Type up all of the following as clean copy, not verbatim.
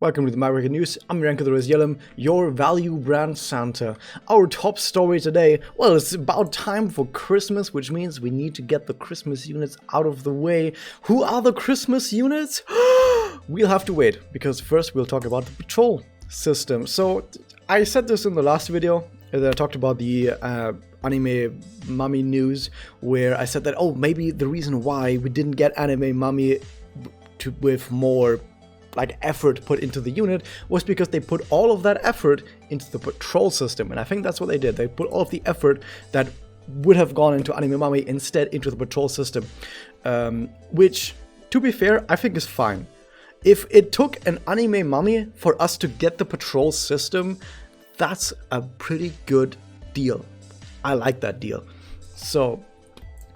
Welcome to the MagiReco News. I'm Renko the Yellum, your value brand Santa. Our top story today, well, it's about time for Christmas, which means we need to get the Christmas units out of the way. Who are the Christmas units? We'll have to wait, because first we'll talk about the patrol system. So, I said this in the last video, that I talked about the anime mummy news, where I said that, oh, maybe the reason why we didn't get anime mummy with more effort put into the unit was because they put all of that effort into the patrol system, and I think that's what they did. They put all of the effort that would have gone into anime mummy instead into the patrol system, which, to be fair, I think is fine. If it took an anime mummy for us to get the patrol system, that's a pretty good deal. I like that deal. So,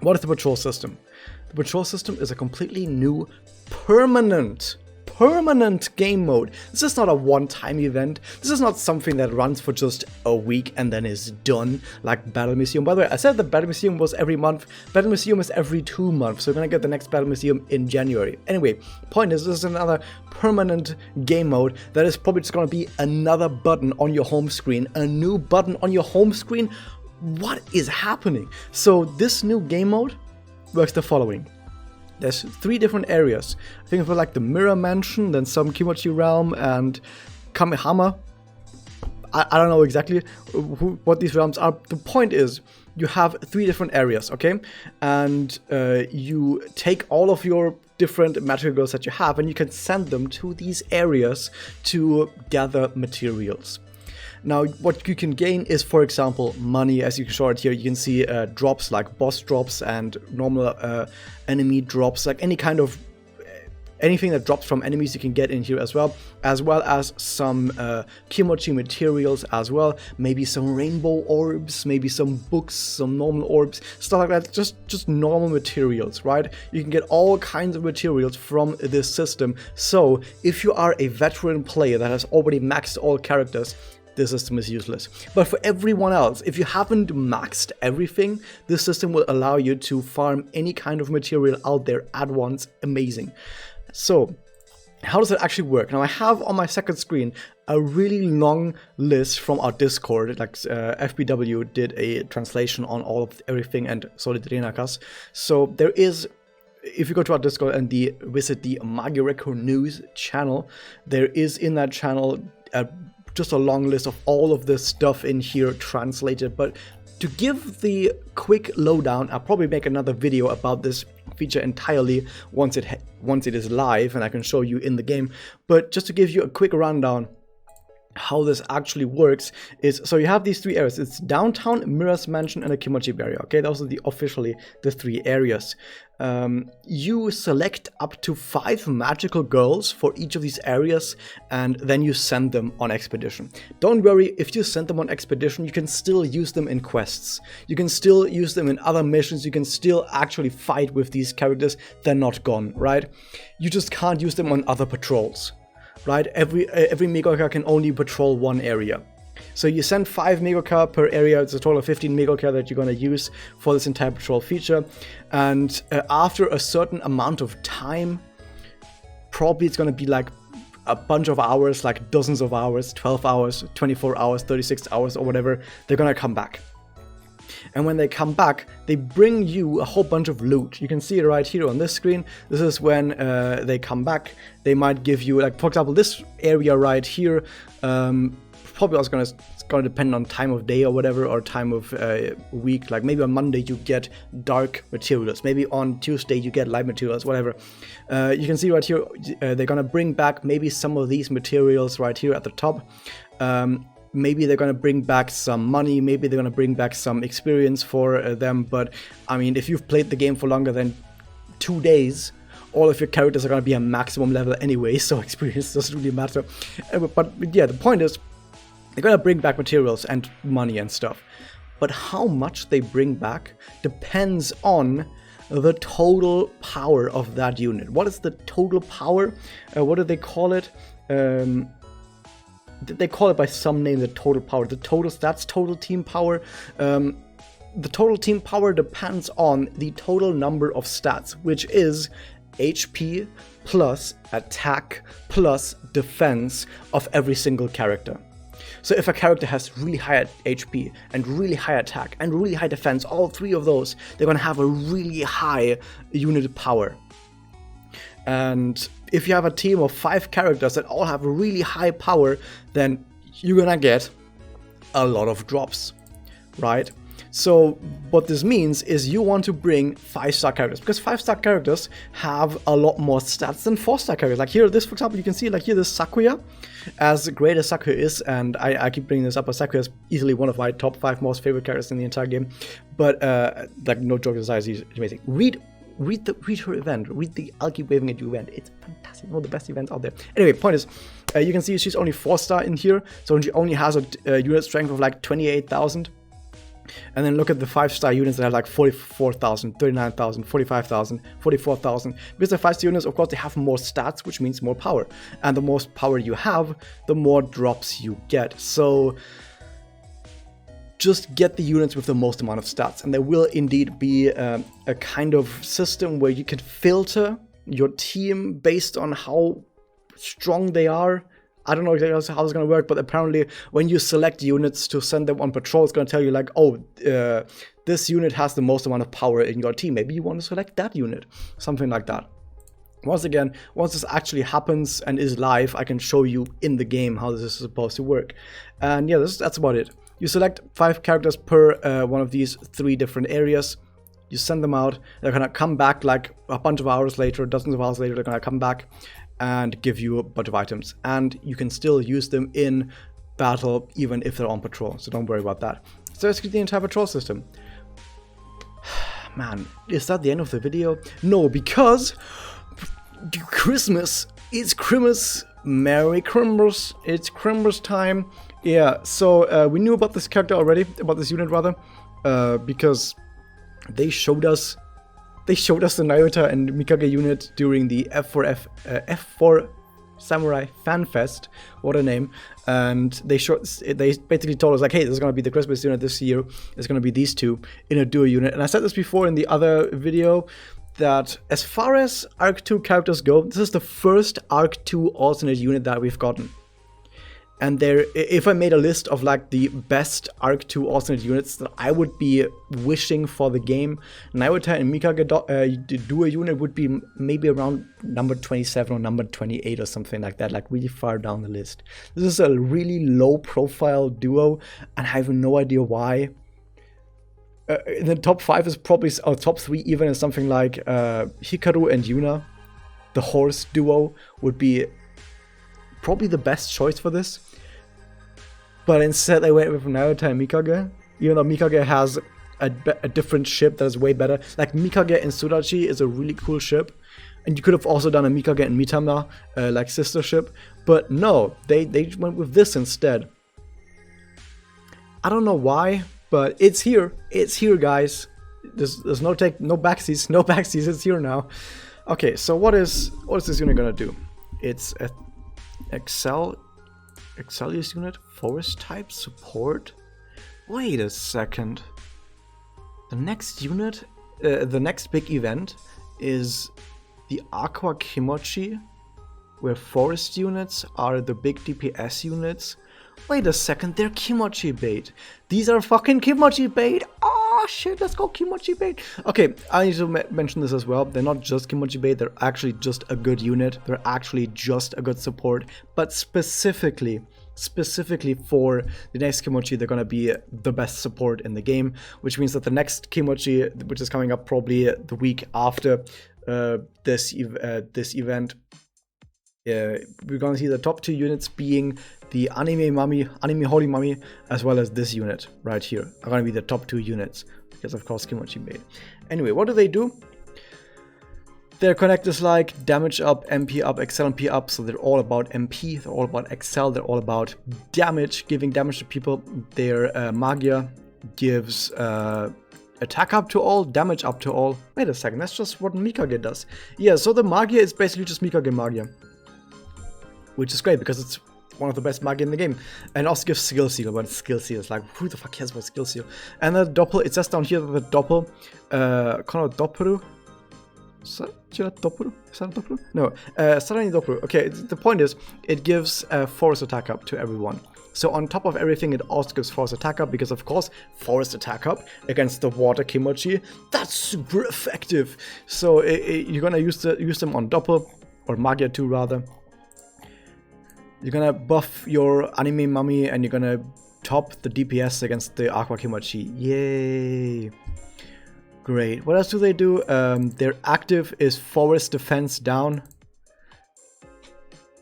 what is the patrol system? The patrol system is a completely new permanent game mode. This is not a one-time event. This is not something that runs for just a week and then is done, like Battle Museum. By the way, I said that Battle Museum was every month. Battle Museum is every 2 months, so we're gonna get the next Battle Museum in January. Anyway, point is, this is another permanent game mode that is probably just gonna be another button on your home screen. A new button on your home screen? What is happening? So this new game mode works the following. There's 3 different areas. I think of it like the Mirror Mansion, then some Kimochi Realm, and Kamehama. I don't know exactly what these realms are. The point is, you have 3 different areas, okay? And you take all of your different materials that you have, and you can send them to these areas to gather materials. Now, what you can gain is, for example, money. As you can show it here, you can see drops like boss drops and normal enemy drops, like anything that drops from enemies you can get in here as well as some Kimochi materials as well, maybe some rainbow orbs, maybe some books, some normal orbs, stuff like that, just normal materials, right? You can get all kinds of materials from this system. So, if you are a veteran player that has already maxed all characters, this system is useless. But for everyone else, if you haven't maxed everything, this system will allow you to farm any kind of material out there at once. Amazing. So, how does it actually work? Now, I have on my second screen a really long list from our Discord. Like FBW did a translation on all of everything, and so did Renakas. So there is, if you go to our Discord and visit the MagiReco News channel, there is in that channel just a long list of all of this stuff in here translated. But to give the quick lowdown, I'll probably make another video about this feature entirely once it is live and I can show you in the game. But just to give you a quick rundown how this actually works is, so you have these 3 areas. It's downtown, Mirror's Mansion, and a Kimochi area. Okay, those are officially the 3 areas. You select up to 5 magical girls for each of these areas, and then you send them on expedition. Don't worry, if you send them on expedition, you can still use them in quests. You can still use them in other missions. You can still actually fight with these characters. They're not gone, right? You just can't use them on other patrols. Right, every Megaka can only patrol 1 area. So you send 5 Megaka per area. It's a total of 15 Megaka that you're going to use for this entire patrol feature. And after a certain amount of time, probably it's going to be like a bunch of hours, like dozens of hours, 12 hours, 24 hours, 36 hours, or whatever, they're going to come back. And when they come back, they bring you a whole bunch of loot. You can see it right here on this screen. This is when they come back. They might give you, like, for example, this area right here. Probably also it's going to depend on time of day or whatever, or time of week. Like maybe on Monday you get dark materials. Maybe on Tuesday you get light materials, whatever. You can see right here, they're going to bring back maybe some of these materials right here at the top. Maybe they're going to bring back some money, maybe they're going to bring back some experience for them, but I mean, if you've played the game for longer than 2 days, all of your characters are going to be a maximum level anyway, so experience doesn't really matter. But yeah, the point is, they're going to bring back materials and money and stuff. But how much they bring back depends on the total power of that unit. What is the total power? What do they call it? They call it by some name, the total power. The total stats, total team power. The total team power depends on the total number of stats, which is HP plus attack plus defense of every single character. So if a character has really high HP and really high attack and really high defense, all three of those, they're gonna have a really high unit power. And if you have a team of 5 characters that all have really high power, then you're gonna get a lot of drops, right? So what this means is you want to bring 5-star characters, because 5-star characters have a lot more stats than 4-star characters. Like here, this, for example, you can see like here, this Sakuya, as great as Sakuya is, and I keep bringing this up, but Sakuya is easily one of my top 5 most favorite characters in the entire game. But like, no joke aside, he's amazing. Read her event, read the I'll Keep Waving at You event. It's fantastic, one of the best events out there. Anyway, point is, you can see she's only 4-star in here, so she only has a unit strength of like 28,000. And then look at the 5-star units that have like 44,000, 39,000, 45,000, 44,000. Because the 5-star units, of course, they have more stats, which means more power. And the more power you have, the more drops you get. So just get the units with the most amount of stats, and there will indeed be a kind of system where you can filter your team based on how strong they are. I don't know exactly how it's going to work, but apparently when you select units to send them on patrol, it's going to tell you like, oh, this unit has the most amount of power in your team. Maybe you want to select that unit, something like that. Once again, once this actually happens and is live, I can show you in the game how this is supposed to work. And yeah, that's about it. You select 5 characters per one of these 3 different areas. You send them out. They're going to come back like a bunch of hours later, dozens of hours later, they're going to come back and give you a bunch of items. And you can still use them in battle even if they're on patrol. So don't worry about that. So that's the entire patrol system. Man, is that the end of the video? No, because Christmas. It's Christmas. Merry Christmas. It's Christmas time. Yeah, so we knew about this character already, about this unit rather, because they showed us the Nayuta and Mikage unit during the F4 Samurai Fan Fest. What a name. And they basically told us like, hey, this is going to be the Christmas unit this year. It's going to be these 2 in a duo unit. And I said this before in the other video, that as far as Arc 2 characters go, this is the first Arc 2 alternate unit that we've gotten. And there, if I made a list of like the best Arc 2 alternate units that I would be wishing for the game, Nayuta and Mikage duo unit would be maybe around number 27 or number 28 or something like that, like really far down the list. This is a really low profile duo, and I have no idea why. In the top 5 is probably, or top 3 even, is something like Hikaru and Yuna. The horse duo would be probably the best choice for this. But instead I went with Nayuta and Mikage, even though Mikage has a different ship that is way better. Like Mikage and Sudachi is a really cool ship. And you could have also done a Mikage and Mitama, like sister ship. But no, they went with this instead. I don't know why, but it's here. It's here, guys. There's no backseats, it's here now. Okay, so what is this unit gonna do? It's a Excelius unit, forest type, support. Wait a second. The next unit, the next big event is the Aqua Kimochi, where forest units are the big DPS units. Wait a second, they're Kimochi bait. These are fucking Kimochi bait. Oh shit, let's go Kimochi bait. Okay, I need to mention this as well. They're not just Kimochi bait, they're actually just a good unit. They're actually just a good support. But specifically for the next Kimochi, they're gonna be the best support in the game. Which means that the next Kimochi, which is coming up probably the week after this event, we're gonna see the top 2 units being the Anime Holy Mummy, as well as this unit right here are gonna be the top 2 units, because of course Kimochi made. Anyway, what do? Their connectors like damage up, MP up, Excel MP up, so they're all about MP, they're all about Excel, they're all about damage, giving damage to people. Their Magia gives attack up to all, damage up to all. Wait a second, that's just what Mikage does. Yeah, so the Magia is basically just Mikage Magia, which is great because it's one of the best Magia in the game. And also gives Skill Seal, but Skill Seal is like, who the fuck cares about Skill Seal? And the Doppel, it says down here that the Doppel, Kono Dopperu, Doppel? Is that a Doppel? No, Sarani Doppel. Okay, the point is, it gives forest attack up to everyone. So on top of everything, it also gives forest attack up, because of course, forest attack up against the water Kimochi, that's super effective. So you're gonna use them on Doppel, or Magia 2 rather. You're gonna buff your anime mummy, and you're gonna top the DPS against the Aqua Kimochi. Yay! Great. What else do they do? Their active is forest defense down.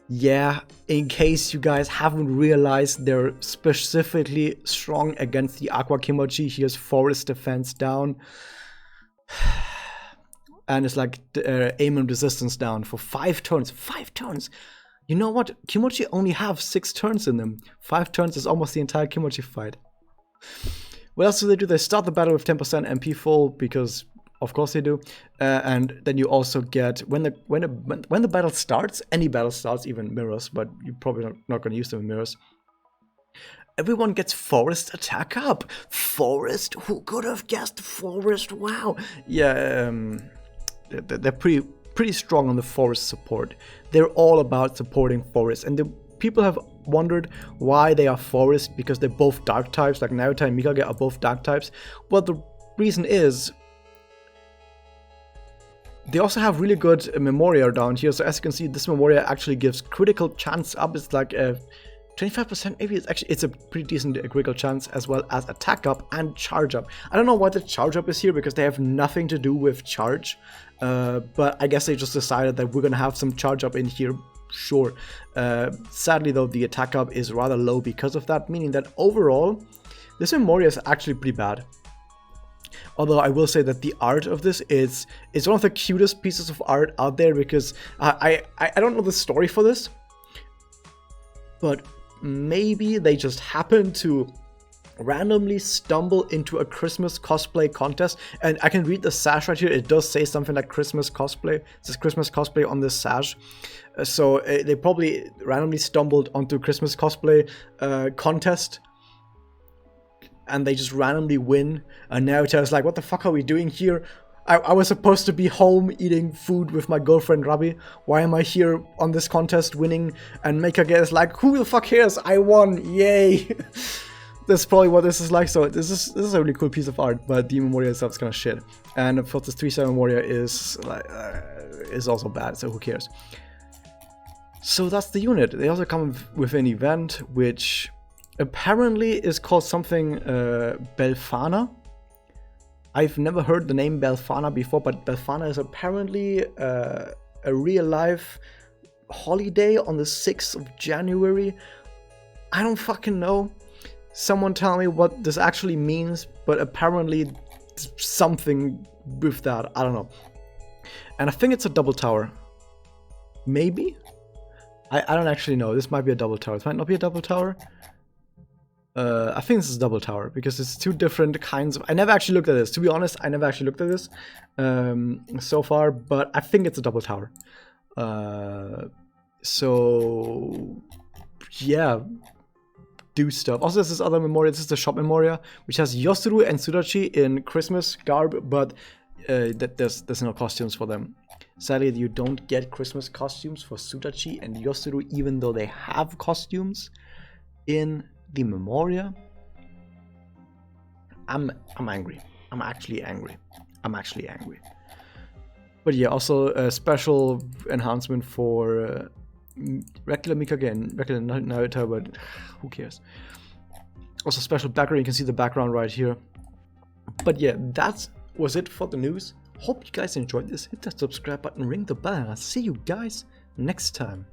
Yeah, in case you guys haven't realized, they're specifically strong against the Aqua Kimochi. Here's forest defense down. And it's like aim and resistance down for 5 turns. 5 turns! You know what? Kimochi only have 6 turns in them. 5 turns is almost the entire Kimochi fight. What else do? They start the battle with 10% MP full, because of course they do. And then you also get, when the battle starts, any battle starts, even mirrors, but you're probably not going to use them in mirrors, everyone gets forest attack up. Forest? Who could have guessed forest? Wow. Yeah, they're pretty strong on the forest support. They're all about supporting forest, and the people have wondered why they are forest, because they're both dark types, like Nayuta and Mikage are both dark types. Well, the reason is they also have really good Memoria down here. So as you can see, this Memoria actually gives critical chance up. It's like a 25%, maybe it's a pretty decent critical chance, as well as attack up and charge up. I don't know why the charge up is here, because they have nothing to do with charge. But I guess they just decided that we're gonna have some charge up in here. Sure. Sadly though, the attack up is rather low because of that, meaning that overall, this Memoria is actually pretty bad. Although I will say that the art of this is one of the cutest pieces of art out there, because I don't know the story for this, but maybe they just happened to randomly stumble into a Christmas cosplay contest. And I can read the sash right here. It does say something like Christmas cosplay. It says Christmas cosplay on this sash. So they probably randomly stumbled onto Christmas cosplay contest, and they just randomly win. And Naruto is like, what the fuck are we doing here? I was supposed to be home eating food with my girlfriend Rabi. Why am I here on this contest winning? And Mikage is like, who the fuck cares? I won, yay! That's probably what this is like. So this is a really cool piece of art, but the Memoria itself is kind of shit. And of course, this 3-7 Memoria is also bad, so who cares? So that's the unit. They also come with an event, which apparently is called something Belfana. I've never heard the name Belfana before, but Belfana is apparently a real-life holiday on the 6th of January. I don't fucking know. Someone tell me what this actually means, but apparently something with that. I don't know. And I think it's a double tower. Maybe? I don't actually know. This might be a double tower. It might not be a double tower. I think this is a double tower, because it's 2 different kinds of... I never actually looked at this. To be honest, I never actually looked at this so far, but I think it's a double tower. So, yeah. Do stuff. Also, there's this other Memoria. This is the shop Memoria, which has Yosuru and Sudachi in Christmas garb, but there's no costumes for them. Sadly, you don't get Christmas costumes for Sudachi and Yosuru, even though they have costumes in the Memoria. I'm angry. I'm actually angry. But yeah, also a special enhancement for regular Mikage and regular Nayuta, but who cares? Also special background. You can see the background right here. But yeah, that was it for the news. Hope you guys enjoyed this. Hit that subscribe button, ring the bell, and I'll see you guys next time.